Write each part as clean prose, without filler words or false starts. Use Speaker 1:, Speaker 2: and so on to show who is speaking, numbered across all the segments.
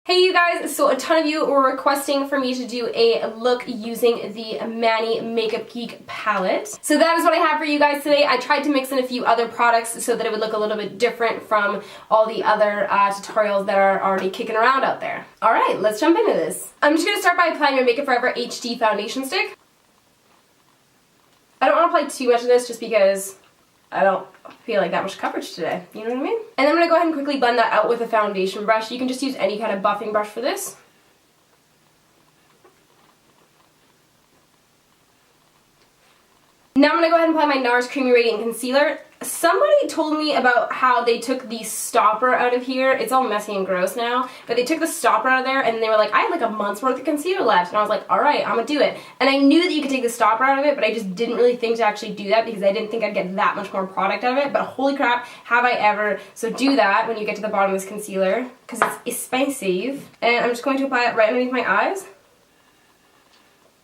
Speaker 1: Hey you guys, so a ton of you were requesting for me to do a look using the Manny Makeup Geek palette. So that is what I have for you guys today. I tried to mix in a few other products so that it would look a little bit different from all the other tutorials that are already kicking around out there. Alright, let's jump into this. I'm just going to start by applying my Makeup Forever HD foundation stick. I don't want to apply too much of this just because I don't feel like that much coverage today, you know what I mean? And I'm going to go ahead and quickly blend that out with a foundation brush. You can just use any kind of buffing brush for this. Now I'm going to go ahead and apply my NARS Creamy Radiant Concealer. Somebody told me about how they took the stopper out of here. It's all messy and gross now, but they took the stopper out of there and they were like, I have like a month's worth of concealer left. And I was like, alright, I'm gonna do it. And I knew that you could take the stopper out of it, but I just didn't really think to actually do that because I didn't think I'd get that much more product out of it. But holy crap, have I ever. So do that when you get to the bottom of this concealer because it's expensive. And I'm just going to apply it right underneath my eyes.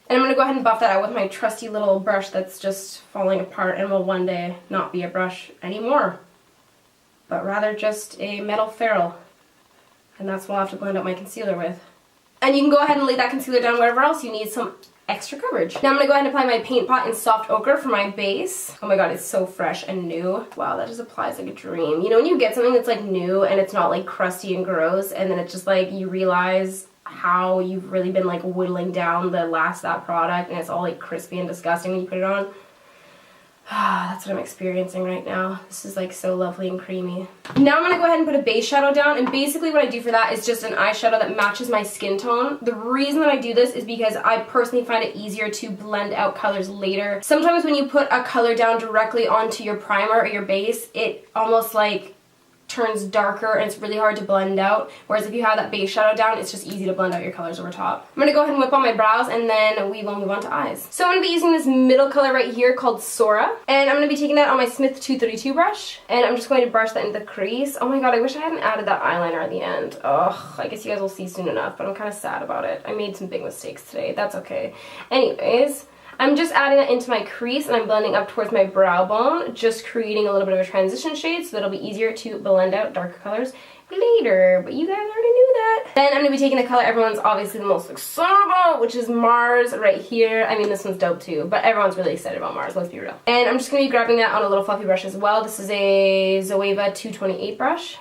Speaker 1: And I'm going to go ahead and buff that out with my trusty little brush that's just falling apart and will one day not be a brush anymore, but rather just a metal ferrule. And that's what I'll have to blend out my concealer with. And you can go ahead and lay that concealer down wherever else you need some extra coverage. Now I'm going to go ahead and apply my Paint Pot in Soft Ochre for my base. Oh my god, it's so fresh and new. Wow, that just applies like a dream. You know when you get something that's like new and it's not like crusty and gross and then it's just like you realize how you've really been like whittling down the last of that product and it's all like crispy and disgusting when you put it on. That's what I'm experiencing right now. This is like so lovely and creamy. Now I'm going to go ahead and put a base shadow down, and basically what I do for that is just an eyeshadow that matches my skin tone. The reason that I do this is because I personally find it easier to blend out colors later. Sometimes when you put a color down directly onto your primer or your base, it almost like turns darker and it's really hard to blend out, whereas if you have that base shadow down, it's just easy to blend out your colors over top. I'm going to go ahead and whip on my brows and then we will move on to eyes. So I'm going to be using this middle color right here called Sora, and I'm going to be taking that on my Smith 232 brush, and I'm just going to brush that into the crease. Oh my god, I wish I hadn't added that eyeliner at the end. Ugh, I guess you guys will see soon enough, but I'm kind of sad about it. I made some big mistakes today. That's okay. Anyways, I'm just adding that into my crease and I'm blending up towards my brow bone, just creating a little bit of a transition shade so that it'll be easier to blend out darker colors later, but you guys already knew that. Then I'm going to be taking the color everyone's obviously the most excited about, which is Mars right here. I mean, this one's dope too, but everyone's really excited about Mars, let's be real. And I'm just going to be grabbing that on a little fluffy brush as well. This is a Zoeva 228 brush.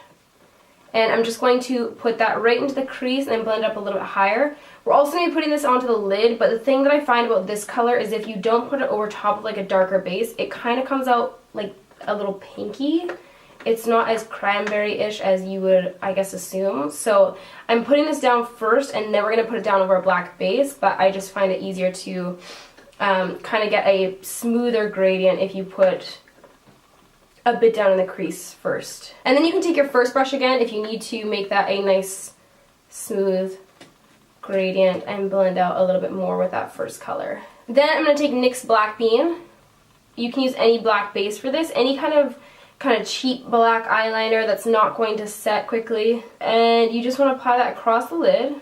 Speaker 1: And I'm just going to put that right into the crease and blend it up a little bit higher. We're also going to be putting this onto the lid, but the thing that I find about this color is if you don't put it over top of like a darker base, it kind of comes out like a little pinky. It's not as cranberry-ish as you would, I guess, assume. So I'm putting this down first and then we're going to put it down over a black base, but I just find it easier to kind of get a smoother gradient if you put a bit down in the crease first. And then you can take your first brush again if you need to make that a nice smooth gradient and blend out a little bit more with that first color. Then I'm going to take NYX Black Bean. You can use any black base for this, any kind of cheap black eyeliner that's not going to set quickly. And you just want to apply that across the lid.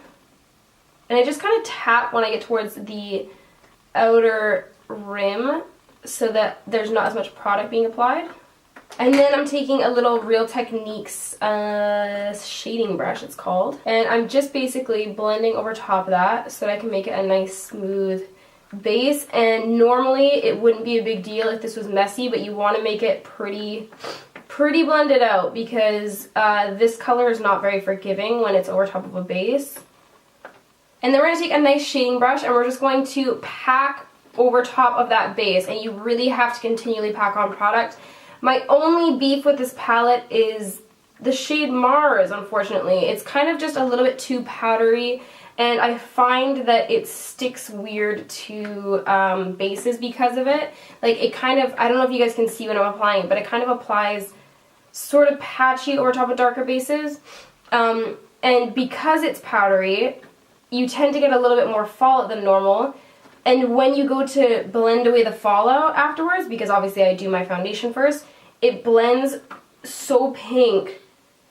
Speaker 1: And I just kind of tap when I get towards the outer rim so that there's not as much product being applied. And then I'm taking a little Real Techniques shading brush, it's called. And I'm just basically blending over top of that so that I can make it a nice smooth base. And normally it wouldn't be a big deal if this was messy, but you want to make it pretty blended out because this color is not very forgiving when it's over top of a base. And then we're going to take a nice shading brush and we're just going to pack over top of that base. And you really have to continually pack on product. My only beef with this palette is the shade Mars, unfortunately. It's kind of just a little bit too powdery, and I find that it sticks weird to bases because of it. Like, it kind of, I don't know if you guys can see when I'm applying it, but it kind of applies sort of patchy over top of darker bases. And because it's powdery, you tend to get a little bit more fallout than normal. And when you go to blend away the fallout afterwards, because obviously I do my foundation first, it blends so pink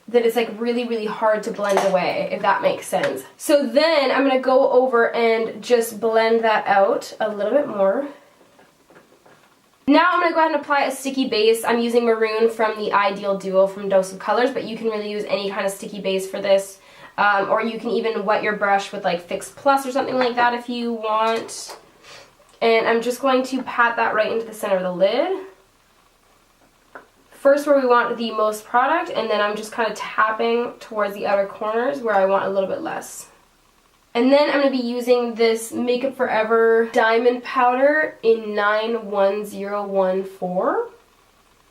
Speaker 1: that it's like really hard to blend away, if that makes sense. So then I'm going to go over and just blend that out a little bit more. Now I'm going to go ahead and apply a sticky base. I'm using maroon from the Ideal Duo from Dose of Colors, but you can really use any kind of sticky base for this. Or you can even wet your brush with like Fix Plus or something like that if you want. And I'm just going to pat that right into the center of the lid. First where we want the most product, and then I'm just kind of tapping towards the outer corners where I want a little bit less. And then I'm going to be using this Makeup Forever Diamond Powder in 91014,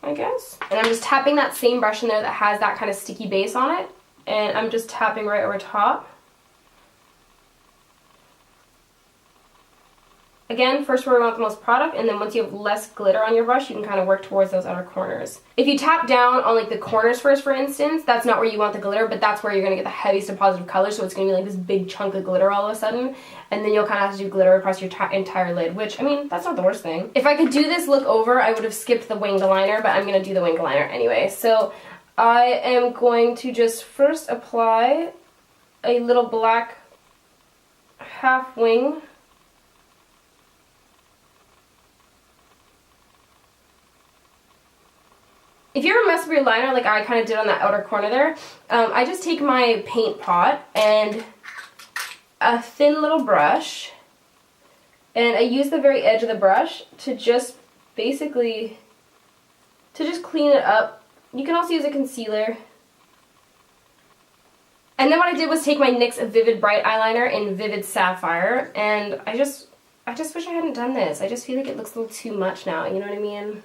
Speaker 1: I guess. And I'm just tapping that same brush in there that has that kind of sticky base on it. And I'm just tapping right over top. Again, first where we want the most product, and then once you have less glitter on your brush, you can kind of work towards those outer corners. If you tap down on like the corners first, for instance, that's not where you want the glitter, but that's where you're going to get the heaviest deposit of color, so it's going to be like this big chunk of glitter all of a sudden, and then you'll kind of have to do glitter across your entire lid, which, I mean, that's not the worst thing. If I could do this look over, I would have skipped the winged liner, but I'm going to do the winged liner anyway. So I am going to just first apply a little black half wing. If you ever mess with your liner like I kind of did on that outer corner there, I just take my paint pot and a thin little brush, and I use the very edge of the brush to just basically, to just clean it up. You can also use a concealer. And then what I did was take my NYX Vivid Bright eyeliner in Vivid Sapphire, and I just wish I hadn't done this. I just feel like it looks a little too much now, you know what I mean?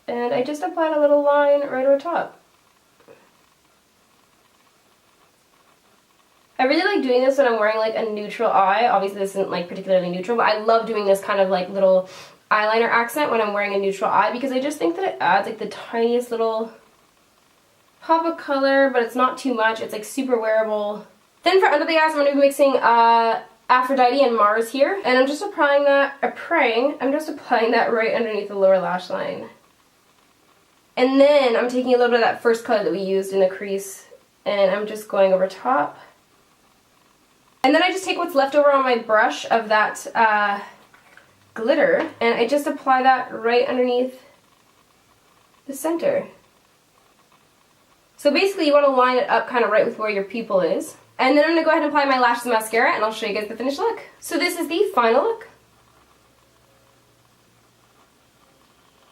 Speaker 1: And I just applied a little line right over top. I really like doing this when I'm wearing like a neutral eye. Obviously this isn't like particularly neutral, but I love doing this kind of like little eyeliner accent when I'm wearing a neutral eye, because I just think that it adds like the tiniest little pop of color, but it's not too much. It's like super wearable. Then for under the eyes, I'm going to be mixing Aphrodite and Mars here, and I'm just applying that right underneath the lower lash line. And then I'm taking a little bit of that first color that we used in the crease, and I'm just going over top. And then I just take what's left over on my brush of that glitter, and I just apply that right underneath the center. So basically you want to line it up kind of right with where your pupil is. And then I'm going to go ahead and apply my lashes and mascara, and I'll show you guys the finished look. So this is the final look.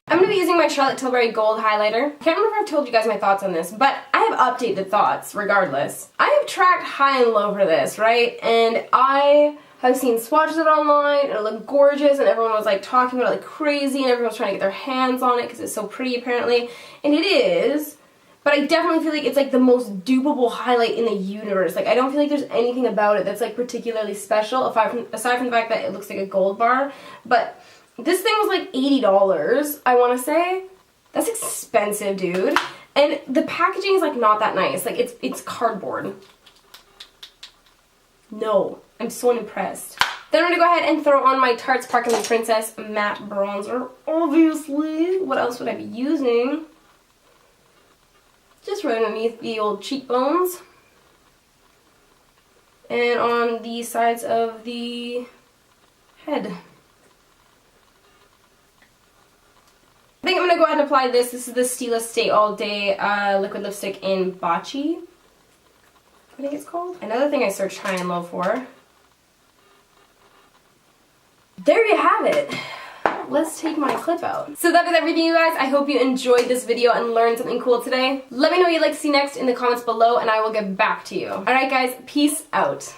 Speaker 1: I'm going to be using my Charlotte Tilbury Gold highlighter. I can't remember if I've told you guys my thoughts on this, but I have updated thoughts regardless. I have tracked high and low for this, right? And I have seen swatches of it online, and it looked gorgeous, and everyone was like talking about it like crazy, and everyone was trying to get their hands on it because it's so pretty apparently. And it is, but I definitely feel like it's like the most dupable highlight in the universe. Like I don't feel like there's anything about it that's like particularly special, aside from the fact that it looks like a gold bar. But this thing was like $80, I want to say. That's expensive, dude. And the packaging is like not that nice. Like it's cardboard. No, I'm so unimpressed. Then I'm going to go ahead and throw on my Tarte Sparkling Princess Matte Bronzer, obviously. What else would I be using? Just right underneath the old cheekbones. And on the sides of the head. I think I'm going to go ahead and apply this. This is the Stila Stay All Day liquid lipstick in Bocce, I think it's called. Another thing I searched high and low for. There you have it. Let's take my clip out. So that is everything, you guys. I hope you enjoyed this video and learned something cool today. Let me know what you'd like to see next in the comments below, and I will get back to you. Alright guys, peace out.